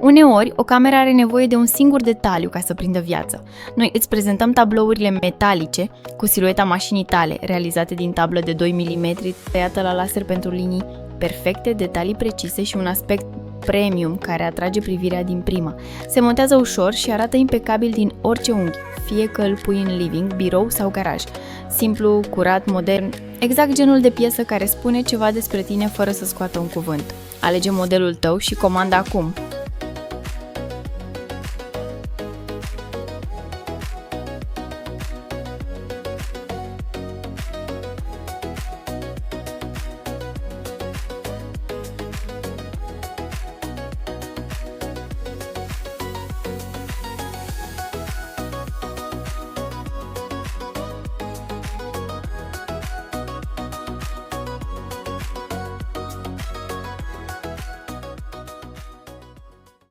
Uneori, o cameră are nevoie de un singur detaliu ca să prindă viață. Noi îți prezentăm tablourile metalice cu silueta mașinii tale, realizate din tablă de 2 mm, tăiată la laser pentru linii perfecte, detalii precise și un aspect premium care atrage privirea din prima. Se montează ușor și arată impecabil din orice unghi, fie că îl pui în living, birou sau garaj. Simplu, curat, modern, exact genul de piesă care spune ceva despre tine fără să scoată un cuvânt. Alege modelul tău și comanda acum!